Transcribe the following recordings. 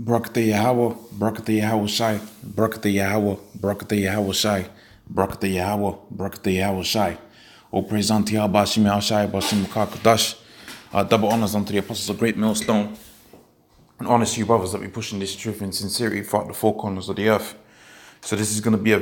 Barakatah Yahweh, Barakatah Yahweh Shai, Barakatah Yahweh, Barakatah Yahweh Shai, Barakatah Yahweh, Barakatah Yahweh Shai. All praise unto Yahweh, Bashim Yahweh Shai, Bashim Kakadash. Double honors unto the apostles of Great Millstone. And honors to you brothers that be pushing this truth in sincerity throughout the four corners of the earth. So this is going to be a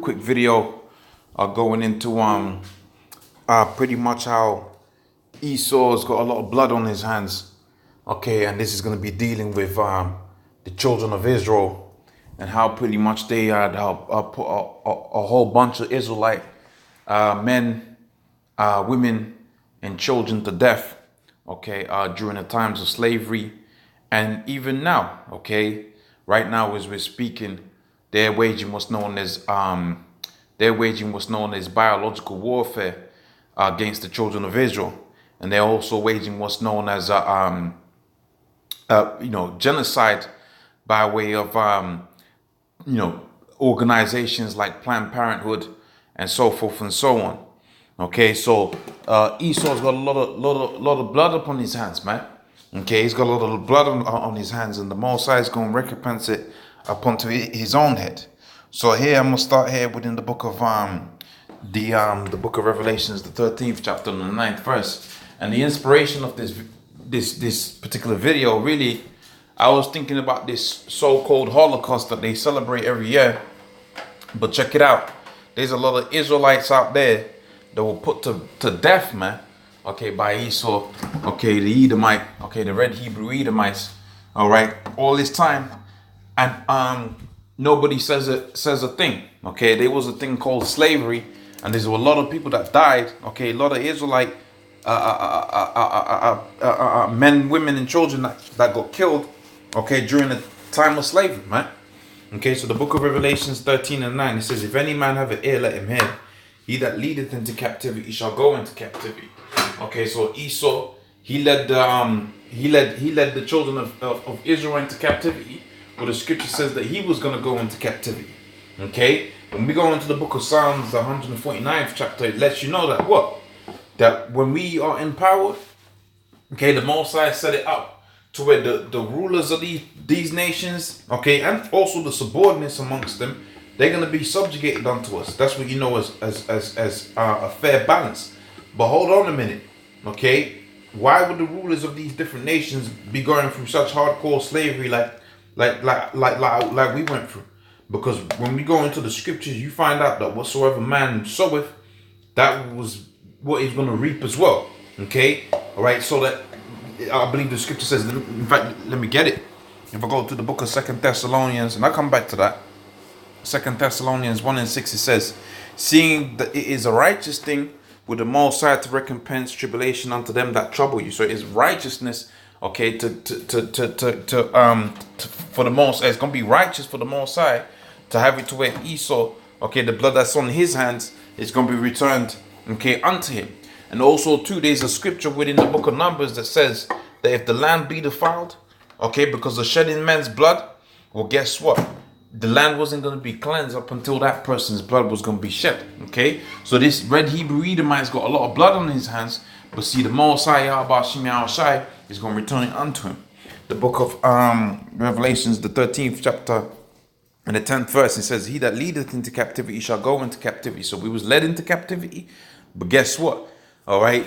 quick video, going into pretty much how Esau's got a lot of blood on his hands. Okay, and this is going to be dealing with the children of Israel and how pretty much they had put a whole bunch of Israelite men, women, and children to death. Okay, during the times of slavery, and even now. Okay, right now as we're speaking, they're waging what's known as biological warfare against the children of Israel, and they're also waging what's known as genocide by way of organizations like Planned Parenthood and so forth and so on. Okay, so Esau's got a lot of blood upon his hands, man. Okay, he's got a lot of blood on his hands, and the Most High is going to recompense it upon to his own head. So here I'm gonna start here within the book of the book of Revelations, the 13th chapter and the 9th verse. And the inspiration of this particular video, really, I was thinking about this so-called Holocaust that they celebrate every year. But check it out, there's a lot of Israelites out there that were put to death, man. Okay, by Esau. Okay, the Edomite. Okay, the red Hebrew Edomites. All right, all this time, and nobody says a thing. Okay, there was a thing called slavery, and there's a lot of people that died. Okay, a lot of Israelite men, women, and children that got killed. Okay, during the time of slavery, man. Okay, so the book of Revelations 13 and 9, it says, "If any man have an ear, let him hear. He that leadeth into captivity shall go into captivity." Okay, so Esau, he led the children of Israel into captivity. Well, the scripture says that he was going to go into captivity. Okay, when we go into the book of Psalms, the 149th chapter, it lets you know that that when we are empowered, okay, the Most High set it up to where the rulers of these nations, okay, and also the subordinates amongst them, they're going to be subjugated unto us. That's what you know as a fair balance. But hold on a minute, okay? Why would the rulers of these different nations be going through such hardcore slavery like we went through? Because when we go into the scriptures, you find out that whatsoever man soweth, that was what he's going to reap as well. Okay, all right. So that I believe the scripture says. In fact, let me get it. If I go to the book of 2 Thessalonians, and I come back to that, 2 Thessalonians 1 and 6, it says, "Seeing that it is a righteous thing with the Most High to recompense tribulation unto them that trouble you." So it is righteousness, okay, for the Most High. It's gonna be righteous for the Most High to have it to where Esau, okay, the blood that's on his hands is gonna be returned, okay, unto him. And also too, there's a scripture within the book of Numbers that says that if the land be defiled, okay, because of shedding men's blood, well, guess what? The land wasn't going to be cleansed up until that person's blood was going to be shed. Okay, so this red Hebrew Edomite's got a lot of blood on his hands, but see, the Most High Bashim Yahweh Shai is going to return it unto him. The book of Revelations, the 13th chapter and the 10th verse, it says, "He that leadeth into captivity shall go into captivity." So we was led into captivity, but guess what? All right,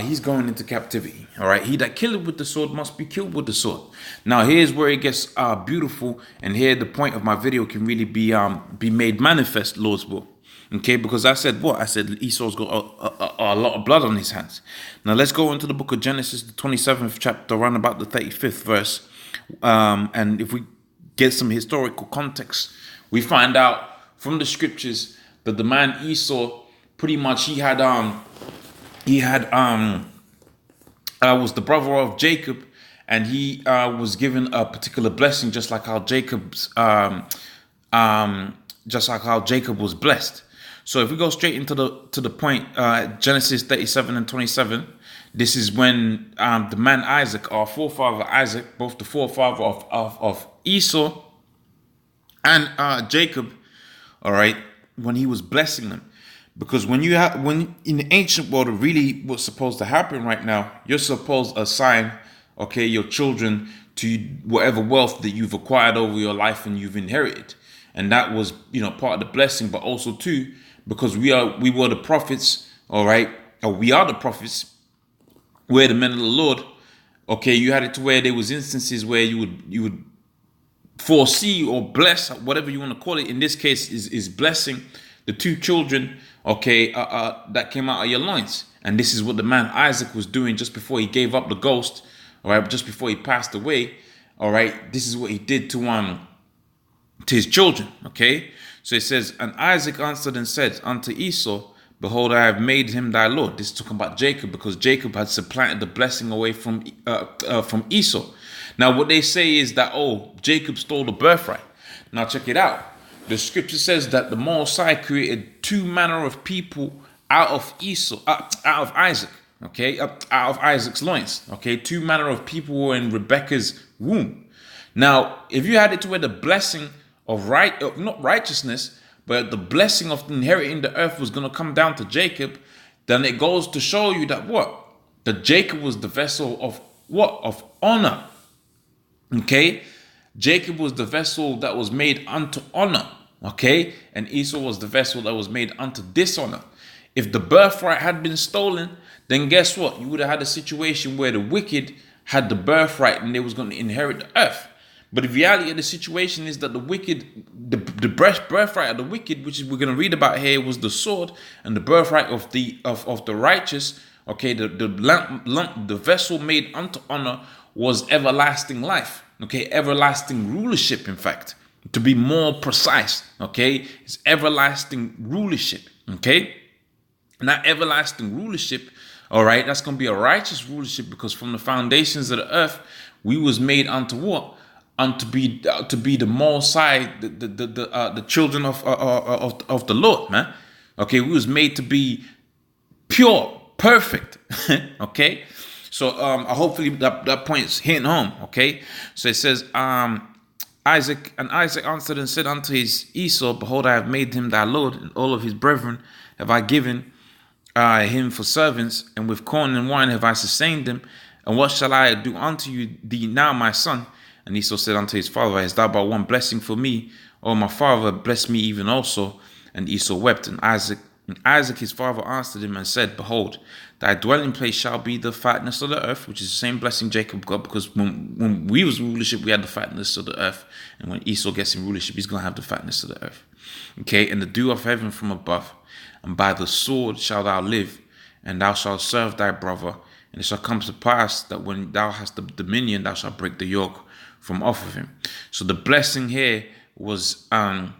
he's going into captivity. All right, he that killeth with the sword must be killed with the sword. Now here's where it gets beautiful, and here the point of my video can really be made manifest, Lord's will. Okay, because I said what? I said Esau's got a lot of blood on his hands. Now let's go into the book of Genesis, the 27th chapter, around about the 35th verse. And if we get some historical context, we find out from the scriptures that the man Esau, pretty much he was the brother of Jacob, and he was given a particular blessing, just like how Jacob was blessed. So if we go straight into the point, Genesis 37 and 27, this is when the man Isaac, our forefather Isaac, both the forefather of Esau and Jacob, all right, when he was blessing them. Because when in the ancient world, really what's supposed to happen right now, you're supposed to assign, okay, your children to whatever wealth that you've acquired over your life and you've inherited. And that was, part of the blessing, but also too, because we were the prophets, all right, or we are the prophets, we're the men of the Lord. Okay, you had it to where there was instances where you would foresee or bless, whatever you want to call it. In this case, is blessing the two children, okay, that came out of your loins. And this is what the man Isaac was doing just before he gave up the ghost, all right, just before he passed away, all right. This is what he did to his children, okay. So it says, and Isaac answered and said unto Esau, behold, I have made him thy Lord. This is talking about Jacob, because Jacob had supplanted the blessing away from Esau. Now, what they say is that, Jacob stole the birthright. Now, check it out. The scripture says that the Most High created two manner of people out of Isaac, okay, out of Isaac's loins, okay. Two manner of people were in Rebekah's womb. Now, if you had it to where the blessing of not righteousness, but the blessing of inheriting the earth was going to come down to Jacob, then it goes to show you that that Jacob was the vessel of of honor. Okay, Jacob was the vessel that was made unto honor. Okay, and Esau was the vessel that was made unto dishonor. If the birthright had been stolen, then guess what? You would have had a situation where the wicked had the birthright and they was going to inherit the earth. But the reality of the situation is that the wicked, the birthright of the wicked, which we're going to read about here, was the sword, and the birthright of the righteous, okay, the vessel made unto honor was everlasting life, okay, everlasting rulership. In fact, to be more precise, okay, it's everlasting rulership, okay, and that everlasting rulership, all right, that's going to be a righteous rulership, because from the foundations of the earth, we was made unto what? To be the Most High, the children of the Lord, man. Okay, we was made to be pure, perfect. Okay, so hopefully that point is hitting home. Okay, so it says Isaac answered and said unto his Esau, behold, I have made him thy Lord, and all of his brethren have I given him for servants, and with corn and wine have I sustained them. And what shall I do unto thee now, my son? And Esau said unto his father, hast thou but one blessing for me? O my father, bless me even also. And Esau wept. And Isaac his father answered him and said, behold, thy dwelling place shall be the fatness of the earth, which is the same blessing Jacob got, because when we was in rulership, we had the fatness of the earth. And when Esau gets in rulership, he's going to have the fatness of the earth. Okay, and the dew of heaven from above. And by the sword shalt thou live, and thou shalt serve thy brother. And it shall come to pass that when thou hast the dominion, thou shalt break the yoke from off of him. So the blessing here was the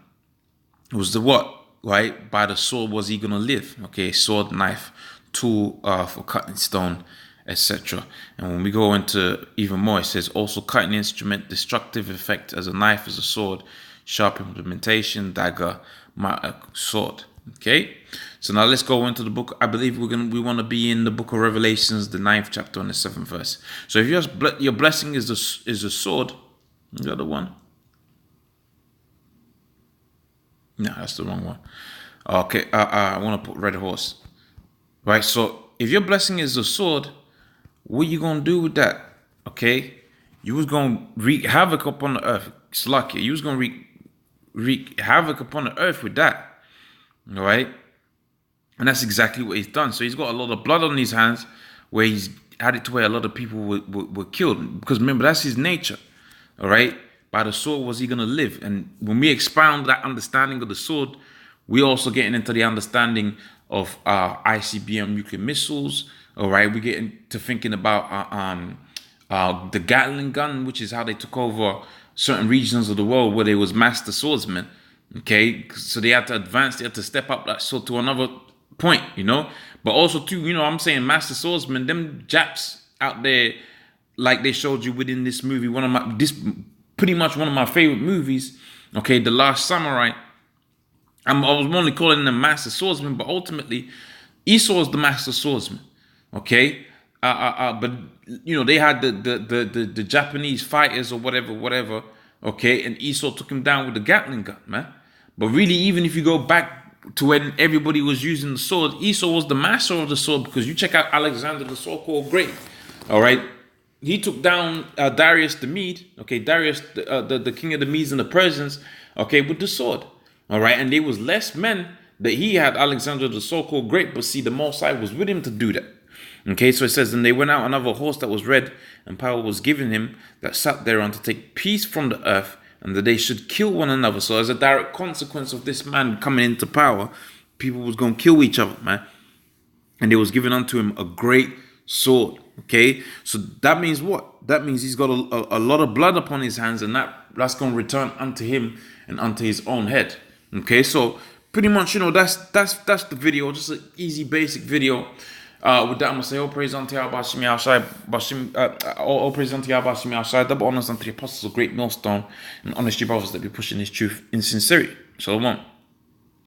what? Right? By the sword was he gonna live. Okay, sword, knife, tool for cutting stone, etc. And when we go into even more, it says also cutting instrument, destructive effect as a knife, as a sword, sharp implementation, dagger, sword. Okay, so now let's go into the book. I believe we want to be in the book of Revelations, the 9th chapter and the 7th verse. So if your blessing is a sword, is that the one? No, that's the wrong one. Okay, I want to put red horse. Right, so if your blessing is a sword, what you gonna do with that? Okay, you was gonna wreak havoc upon the earth. Slacky, you was gonna wreak havoc upon the earth with that. All right, and that's exactly what he's done. So he's got a lot of blood on his hands, where he's had it to where a lot of people were killed. Because remember, that's his nature. All right, by the sword was he gonna live. And when we expound that understanding of the sword, we're also getting into the understanding of ICBM nuclear missiles. All right, we're getting to thinking about the Gatling gun, which is how they took over certain regions of the world where they was master swordsmen. Okay, so they had to advance, they had to step up that sword to another point, But also too, I'm saying master swordsmen, them Japs out there, like they showed you within this movie, pretty much one of my favorite movies. Okay, The Last Samurai. I was only calling them master swordsmen, but ultimately, Esau is the master swordsman. Okay, but they had the Japanese fighters or whatever. Okay, and Esau took him down with the Gatling gun, man. But really, even if you go back to when everybody was using the sword, Esau was the master of the sword, because you check out Alexander the So-Called Great, all right? he took down Darius the Mede, okay, Darius, the king of the Medes and the Persians, okay, with the sword, all right, and there was less men that he had Alexander the so-called great, but see, the Most High was with him to do that. Okay, so it says, and they went out another horse that was red, and power was given him that sat thereon to take peace from the earth, and that they should kill one another. So as a direct consequence of this man coming into power, people was going to kill each other, man. And there was given unto him a great sword. Okay, so that means what? That means he's got a lot of blood upon his hands, and that's going to return unto him and unto his own head. Okay, so pretty much, that's the video, just an easy basic video. With that, I'm gonna say all praise unto Yahweh Bashim Yahshai, all praise unto Yahweh Bashim Yahshai, double honors unto the apostles of great millstone, and honest you brothers that be pushing this truth in sincerity. Shalom.